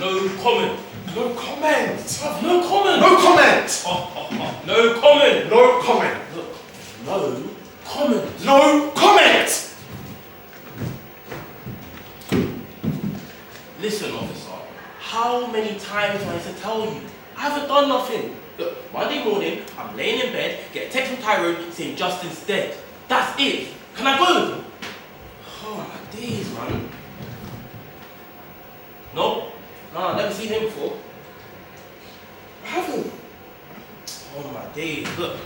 No comment. No comment. Bruv, no comment. No comment. No comment. No comment. Look, no comment. No comment. Listen, officer. How many times do I have to tell you? I haven't done nothing. Look, Monday morning, I'm laying in bed, get a text from Tyrone saying Justin's dead. That's it. Can I go? Oh my days, man. No, I've never seen him before. I haven't. Oh my days. Look,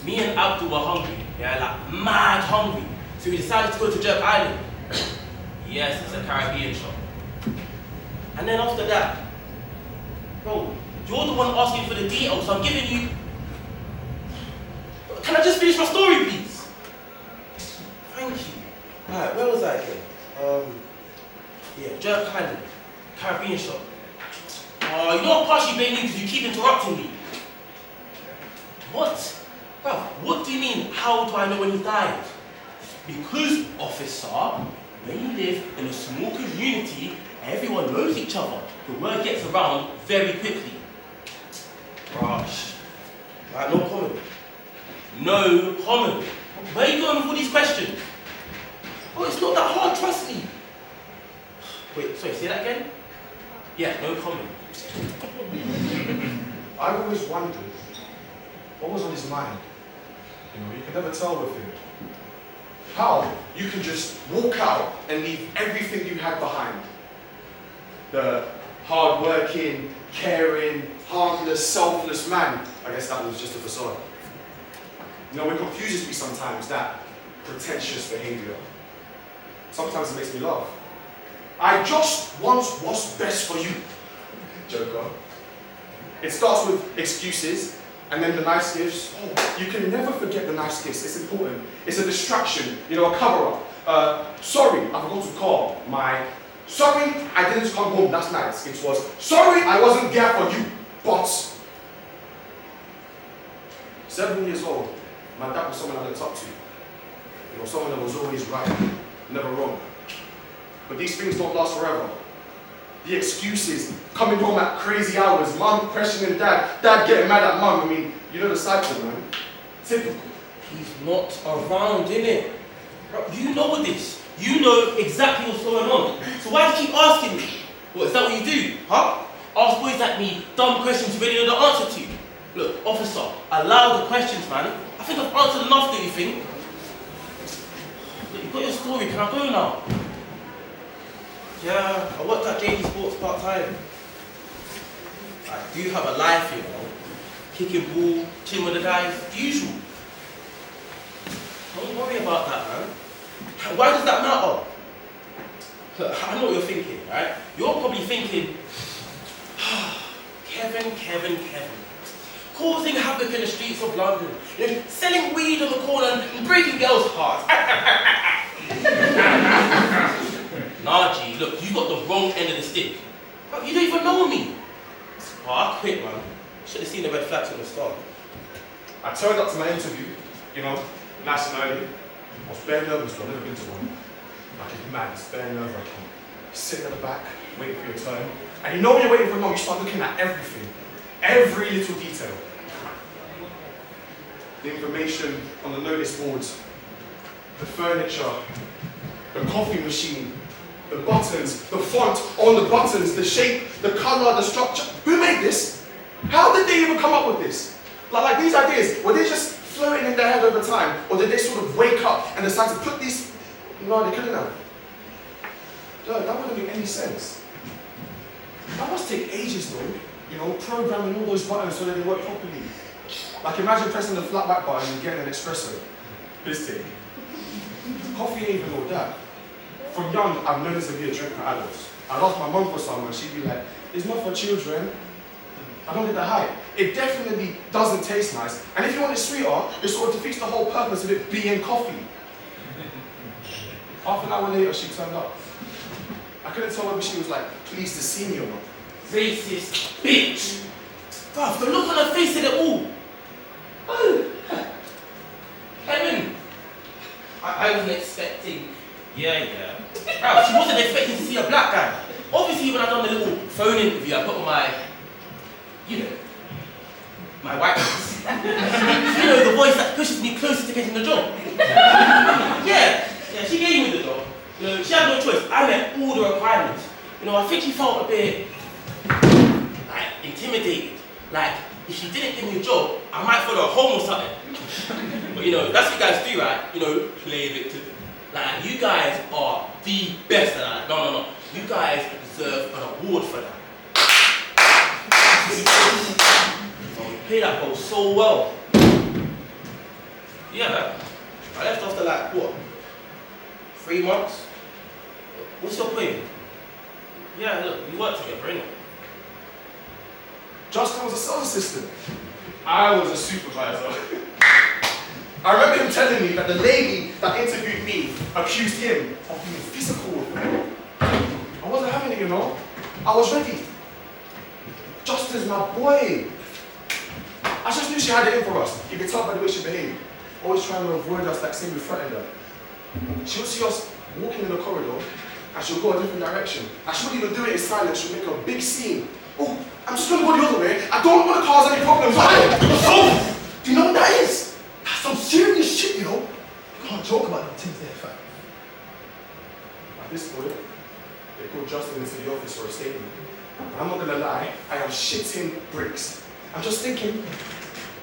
me and Abdul were hungry. Yeah, like mad hungry. So we decided to go to Jerk Island. Yes, it's a Caribbean shop. And then after that, bro, you're the one asking for the details, so I'm giving you. Can I just finish my story, please? Thank you. Alright, where was I again? Yeah, Jerk Island, Caribbean shop. You know what partially blaming me because you keep interrupting me. What? Bro, what do you mean, how do I know when he died? Because, officer, when you live in a small community, everyone knows each other. The word gets around very quickly. Gosh. Right, no comment. No comment. Where are you going with all these questions? Oh, it's not that hard, trust me. Wait, sorry, say that again? Yeah, no comment. I've always wondered what was on his mind. You know, you can never tell with him. How you can just walk out and leave everything you had behind. The hard-working, caring, harmless, selfless man. I guess that was just a facade. You know, it confuses me sometimes, that pretentious behavior. Sometimes it makes me laugh. I just want what's best for you, Joker. It starts with excuses, and then the nice gifts. Oh, you can never forget the nice gifts. It's important. It's a distraction, you know, a cover-up. Sorry, I forgot to call my... Sorry, I didn't come home last night. It was, sorry, I wasn't there for you, but... 7 years old, my dad was someone I looked up to. You know, someone that was always right, never wrong. But these things don't last forever. The excuses, coming home at crazy hours, mum questioning dad, dad getting mad at mum. I mean, you know the cycle, man. Typical. He's not around, innit? You know this. You know exactly what's going on. So why do you keep asking me? What, is that what you do? Huh? Ask boys like me dumb questions you already know the answer to. Look, officer, allow the questions, man. I think I've answered enough, do you think? Look, you've got your story, can I go now? Yeah, I worked at JD Sports part-time. I do have a life, you know. Kicking ball, chilling with the guys, the usual. Don't worry about that, man. Why does that matter? I know what you're thinking, right? You're probably thinking, Kevin. Causing havoc in the streets of London. You know, selling weed on the corner and breaking girls' hearts. Nah, G, look, you got the wrong end of the stick. Bro, you don't even know me. Oh, I quit, man. Should have seen the red flags from the start. I turned up to my interview, you know, nice and early. I was bare nervous though, I've never been to one. Like, it's mad, it's bare nerve-wracking. Sitting at the back, waiting for your turn. And you know when you're waiting for long, you start looking at everything. Every little detail. The information on the notice boards, the furniture, the coffee machine, the buttons, the font on the buttons, the shape, the color, the structure. Who made this? How did they even come up with this? Like these ideas, were they just floating in their head over time? Or did they sort of wake up and decide to put these... No, they couldn't have. No, that wouldn't make any sense. That must take ages though. You know, programming all those buttons so that they work properly. Like imagine pressing the flat back button and getting an espresso. This thing. Coffee ain't even all that. From young, I've known this to be a drink for adults. I'd ask my mum for some and she'd be like, it's not for children. I don't get the hype. It definitely doesn't taste nice. And if you want it sweeter, it sort of defeats the whole purpose of it being coffee. Half an hour later, she turned up. I couldn't tell whether she was like pleased to see me or not. Racist bitch! Bruv, the look on her face said it all. Oh, Kevin! I wasn't expecting. Yeah. Bruv, she wasn't expecting to see a black guy. obviously when I done the little phone interview, I put on my, my white voice. The voice that pushes me closer to getting the job. Yeah, she gave me the job. She had no choice. I met all the requirements. I think she felt a bit, intimidated. Like, if she didn't give me a job, I might follow her home or something. But that's what you guys do, right? Play victim. Like, you guys are the best at that. No. You guys deserve an award for that. You play that role so well. Yeah, I left after 3 months? What's your point? Yeah, look, we work together, innit? Justin was a sales assistant. I was a supervisor. I remember him telling me that the lady that interviewed me accused him of being physical with her. I wasn't having it, I was ready. Justin's my boy. I just knew she had it in for us. You could tell by the way she behaved. Always trying to avoid us like saying we threatened her. She would see us walking in the corridor and she would go a different direction. And she wouldn't even do it in silence, she would make a big scene. Oh, I'm just going to go the other way. I don't want to cause any problems. Do you know what that is? That's some serious shit, You can't joke about them things there, fam. At this point, they called Justin into the office for a statement. And I'm not going to lie, I am shitting bricks. I'm just thinking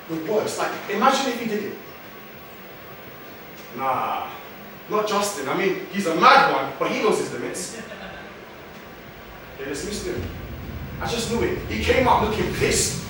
the worst. Like, imagine if he did it. Nah, not Justin. I mean, he's a mad one, but he knows his limits. They dismissed him. I just knew it. He came out looking pissed.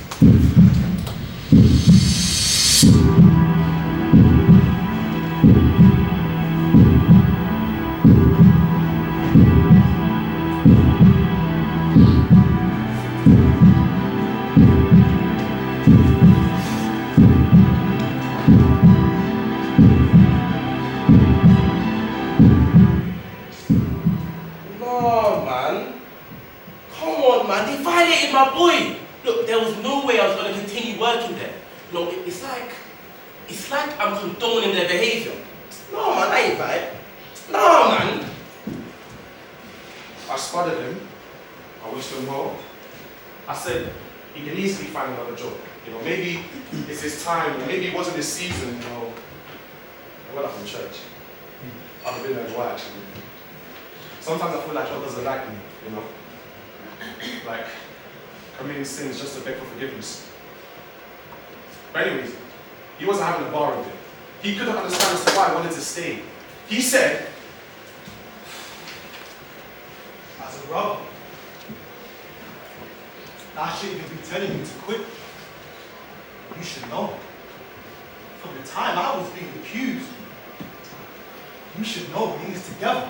My boy, look, there was no way I was going to continue working there. It's like I'm condoning their behavior. No, man, that ain't right. No, man. I spotted him. I wished him well. I said, he can easily find another job. Maybe it's his time, or maybe it wasn't his season, I went up from church. I've been there a while, actually. Sometimes I feel like God doesn't like me, Like, committing sins just to beg for forgiveness. But anyways, he wasn't having a bar with it. He couldn't understand as to why I wanted to stay. He said, as a brother, I shouldn't even be telling you to quit. You should know. From the time I was being accused, you should know we're in this together.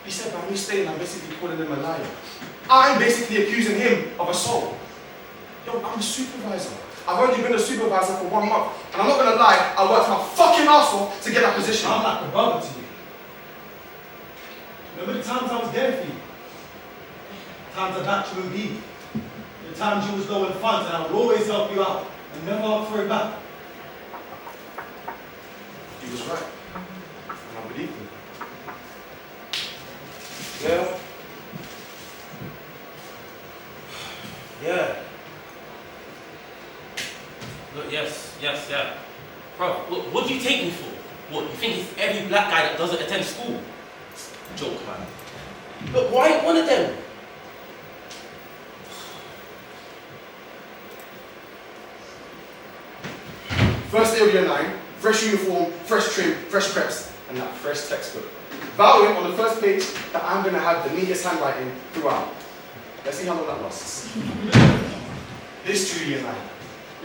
He said by me staying, I'm basically calling him a liar. I'm basically accusing him of assault. I'm a supervisor. I've only been a supervisor for 1 month. And I'm not going to lie, I worked my fucking ass off to get that position. I'm like a brother to you. Remember the times I was there for you? Times I backed you in need. The times you was low in funds and I would always help you out and never ask for it back. He was right. And I believed him. Yeah. Look, yes. Bro, what do you take me for? What, you think it's every black guy that doesn't attend school? Joke, man. Look, why ain't one of them? First day of year 9, fresh uniform, fresh trim, fresh preps, and that fresh textbook. Vowing on the first page that I'm going to have the neatest handwriting throughout. Let's see how long that lasts. History year 9.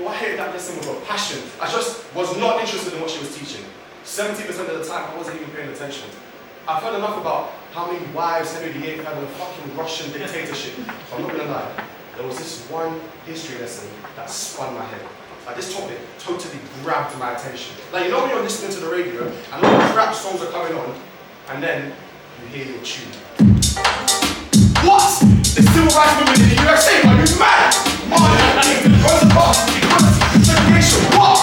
I hated that lesson with a passion. I just was not interested in what she was teaching. 70% of the time, I wasn't even paying attention. I've heard enough about how many wives Henry VIII had in a fucking Russian dictatorship. I'm not going to lie. There was this one history lesson that spun my head. Like, this topic totally grabbed my attention. Like, when you're listening to the radio and all the crap songs are coming on, and then you hear your tune. What? The civil rights movement in the USA? Are you mad? Rosa Parks, equality, segregation, what?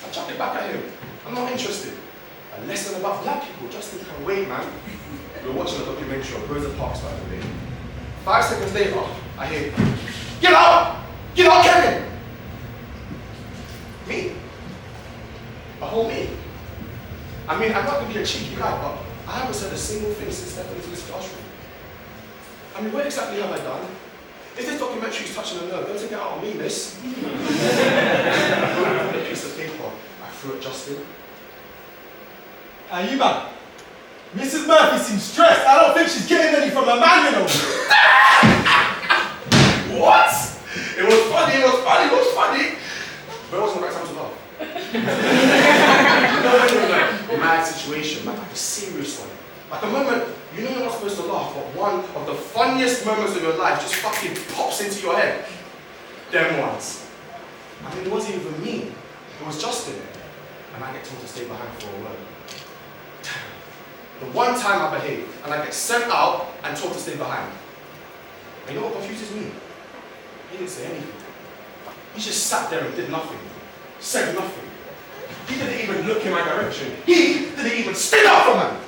I chucked it back at him. I'm not interested. A lesson about black people, Justin can wait, man. We were watching a documentary of Rosa Parks, by the way. 5 seconds later, I hear, get out! Get out, Kevin! Me? A whole me? I mean, I'm not going to be a cheeky guy, but I haven't said a single thing since stepping into this classroom. I mean, what exactly have I done? If this documentary is touching a nerve, don't take it out on me, miss. I wrote a piece of paper. I threw it at Justin. You man, Mrs. Murphy seems stressed. I don't think she's getting any from her man, you know. What? It was funny, it was funny, it was funny. But it wasn't the right time to laugh. No, mad situation, like a serious one. Like a moment, you know you're not supposed to laugh, but one of the funniest moments of your life just fucking pops into your head. Them ones. I mean, it wasn't even me. It was Justin. And I get told to stay behind for a word. The one time I behave, and I get sent out and told to stay behind. And you know what confuses me? He didn't say anything. He just sat there and did nothing. Said nothing. He didn't even look in my direction. He didn't even stand up for me.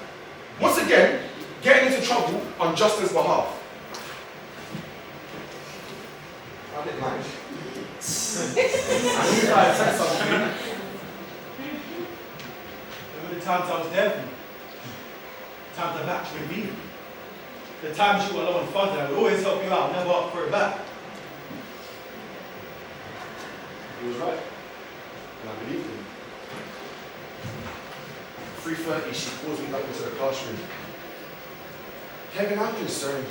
Once again, getting into trouble on Justin's behalf. I didn't mind. I knew I had said something. Remember the times I was there for you? The times I backed you in me. The times you were low and fun, I would always help you out, never up for it back. He was right. And I believed him. 3:30, she calls me back into the classroom. Kevin, I'm concerned.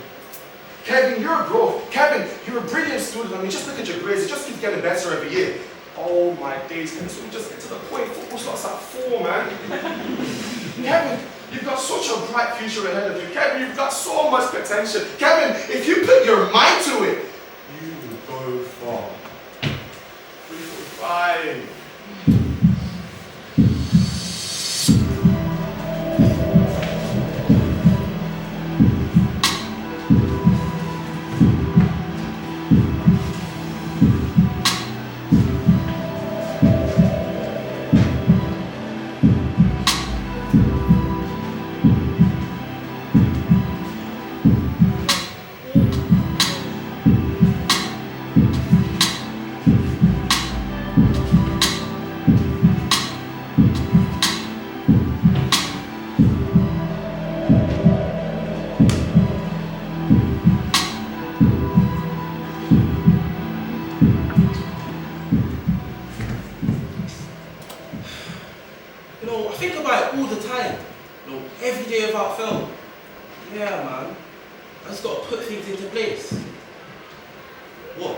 Kevin, you're a bro. Kevin, you're a brilliant student. I mean, just look at your grades. It just keeps getting better every year. Oh my days, can we just get to the point? Football starts at 4, man. Kevin, you've got such a bright future ahead of you. Kevin, you've got so much potential. Kevin, if you put your mind to it, you will go far. 3:45. Yeah, man. I just gotta put things into place. What?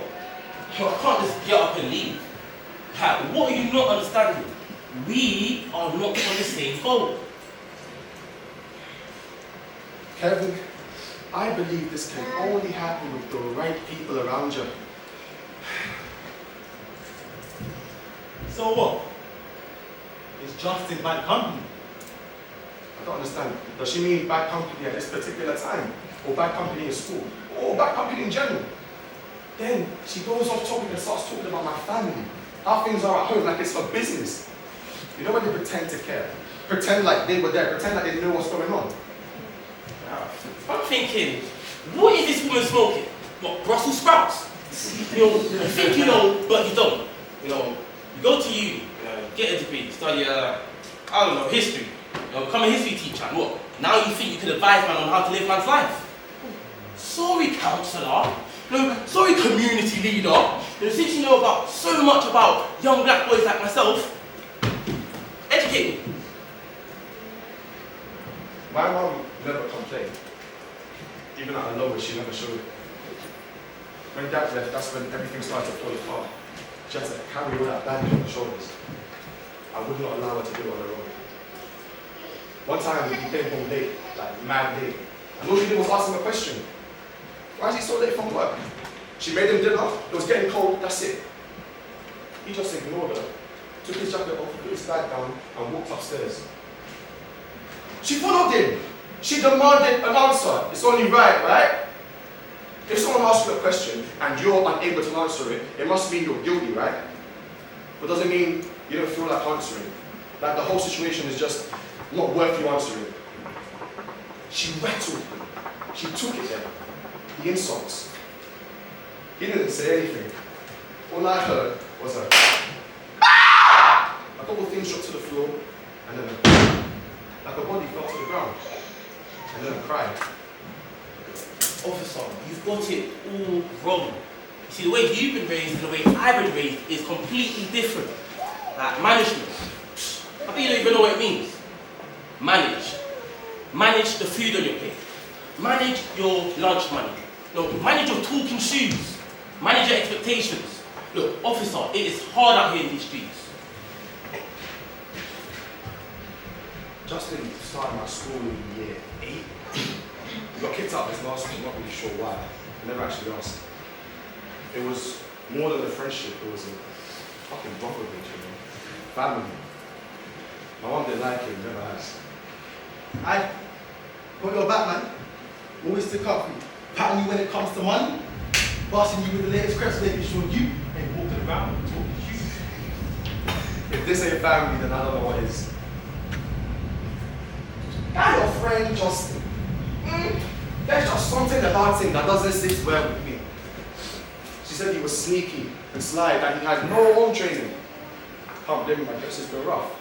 I can't just get up and leave. Pat, what are you not understanding? We are not on the same boat. Kevin, I believe this can only happen with the right people around you. So what? It's Justin bad company. I don't understand. Does she mean bad company at this particular time? Or bad company in school? Or bad company in general? Then she goes off topic and starts talking about my family. How things are at home, like it's her business. You know when they pretend to care? Pretend like they were there, pretend like they know what's going on. I'm thinking, what is this woman smoking? What, Brussels sprouts? You know, you think you know, but you don't. You know, you go to uni, get a degree, study, I don't know, history. You know, become a history teacher, and what? Now you think you can advise man on how to live man's life? Sorry, counsellor. No, sorry, community leader. You know, since you know about so much about young black boys like myself, educate me. My mom never complained. Even at her lowest, she never showed it. When Dad left, that's when everything started to fall apart. She had to carry all that baggage on her shoulders. I would not allow her to do it on her own. One time, he came home late, like mad late. And all she did was ask him a question. Why is he so late from work? She made him dinner, it was getting cold, that's it. He just ignored her, took his jacket off, put his bag down, and walked upstairs. She followed him. She demanded an answer. It's only right, right? If someone asks you a question and you're unable to answer it, it must mean you're guilty, right? but doesn't mean you don't feel like answering. Like the whole situation is just not worth you answering. She rattled him. She took it there. The insults. He didn't say anything. All I heard was a couple of things dropped to the floor, and then like a body fell to the ground, and then a cry. Officer, you've got it all wrong. You see, the way you've been raised and the way I've been raised is completely different. Like management. I bet you don't even know what it means. Manage. Manage the food on your plate. Manage your lunch money. No, manage your talking shoes. Manage your expectations. Look, officer, it is hard out here in these streets. Justin started my school in year 8. He got kicked out this last week, I'm not really sure why. I never actually asked. It was more than a friendship, it was a fucking brotherhood, you know. Family. My mom didn't like him, never has. I got your back, man. Always stick up for you. Patting you when it comes to money. Bossing you with the latest crepes, making sure you ain't walking around and talking shoes. If this ain't family, then I don't know what is. That your friend Justin. There's just something about him that doesn't sit well with me. She said he was sneaky and sly, that he had no home training. Can't blame him, I guess it's been rough.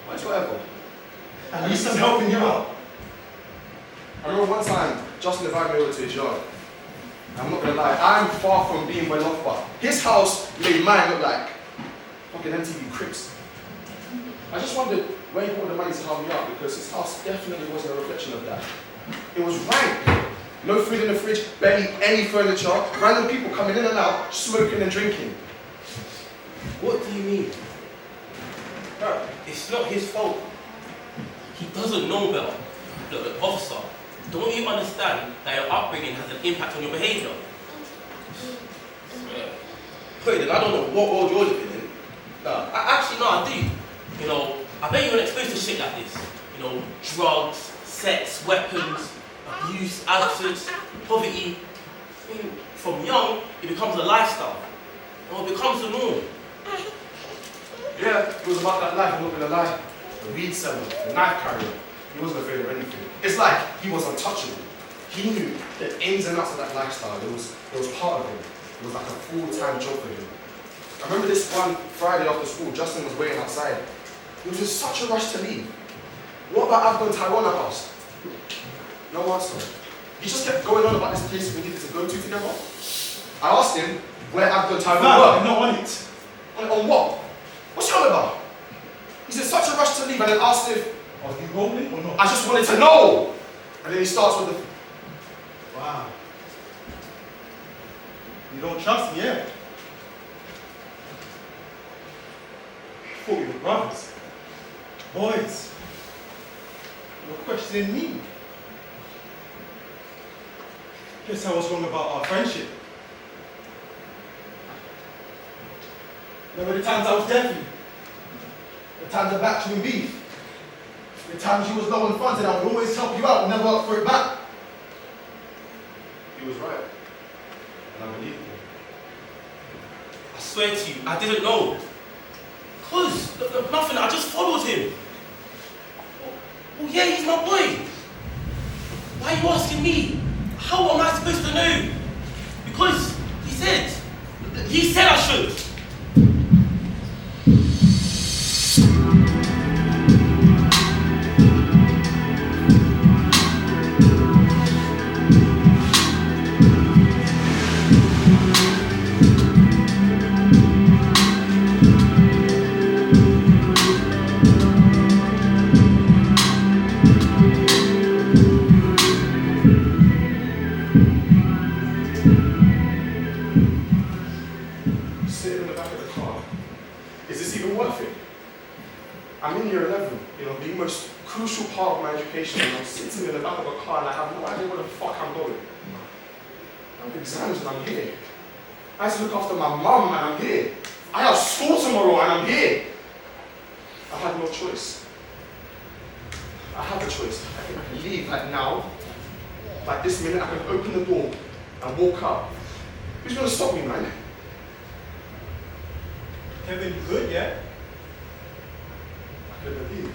But it's whatever. At least I'm helping you out. I remember one time, Justin invited me over to his yard. I'm not gonna lie, I'm far from being well off, but his house made mine look like fucking MTV Crips. I just wondered where he brought the money to help me out, because his house definitely wasn't a reflection of that. It was rank. No food in the fridge, barely any furniture, random people coming in and out, smoking and drinking. What do you mean? Bro, it's not his fault. He doesn't know better. Look, officer, don't you understand that your upbringing has an impact on your behaviour? Wait, then I don't know what world you're living in. Actually, no, I do. You know, I bet you weren't exposed to shit like this. You know, drugs, sex, weapons, abuse, addictions, poverty. I mean, from young, it becomes a lifestyle. Or it becomes the norm. Yeah, it was about that life, I'm not gonna lie. The weed seller, the knife carrier, he wasn't afraid of anything. It's like he was untouchable. He knew the ins and outs of that lifestyle. It was part of him. It was like a full-time job for him. I remember this one Friday after school, Justin was waiting outside. He was in such a rush to leave. What about Abdul and Taiwan, I asked? No answer. He just kept going on about this place we needed to go to together. I asked him where Abdul and Taiwan were. I'm not on it. On what? What's he on about? He's in such a rush to leave, and then asked if Are you rolling or not? I just wanted to know. And then he starts with the Wow. You don't trust me, yeah? I thought we were brothers. Boys. You're questioning me. Guess I was wrong about our friendship. Remember the times I was there for you? The times I backed you in beef? The times you was low on funds and I would always help you out and never ask for it back? He was right. And I believed him. I swear to you, I didn't know. Cause, nothing, I just followed him. Oh yeah, he's my boy. Why are you asking me? How am I supposed to know? Because he said I should. Sitting in the back of the car. Is this even worth it? I'm in year 11, you know, the most crucial part of my education, and I'm sitting in the back of a car and I have no idea where the fuck I'm going. I have exams and I'm here. I have to look after my mum and I'm here. I have school tomorrow and I'm here. I had no choice. I have a choice. I think I can leave like now. Like this minute, I can open the door and walk out. Who's gonna stop me, man? Kevin, you good, yeah? I couldn't leave.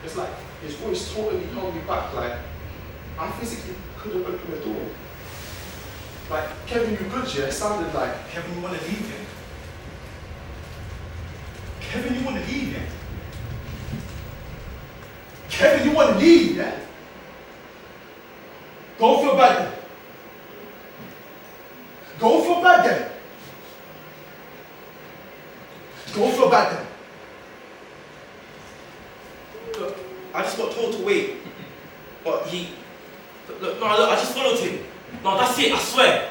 It's like his voice totally held me back. Like I physically couldn't open the door. Like, Kevin, you good, yeah? It sounded like Kevin, you want to leave, yeah? Kevin, you want to leave, yeah? Kevin, you want to leave, yeah? Go feel bad then. Go feel bad then. Go feel bad then. Look, I just got told to wait. But he... Look, I just followed him. No, that's it, I swear.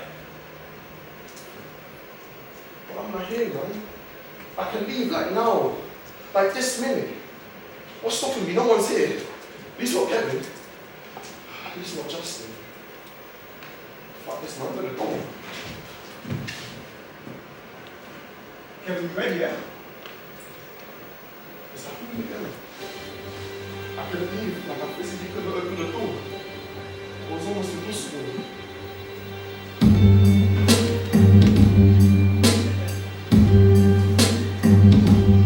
But I'm not here, man. I can leave like now. Like this minute. What's stopping me? No one's here. At least not Kevin. At least not Jasmin. Fuck this, man. I'm gonna go. Kevin, you ready, yeah? It's happening again. I couldn't leave. Like I physically couldn't open the door. It was almost impossible.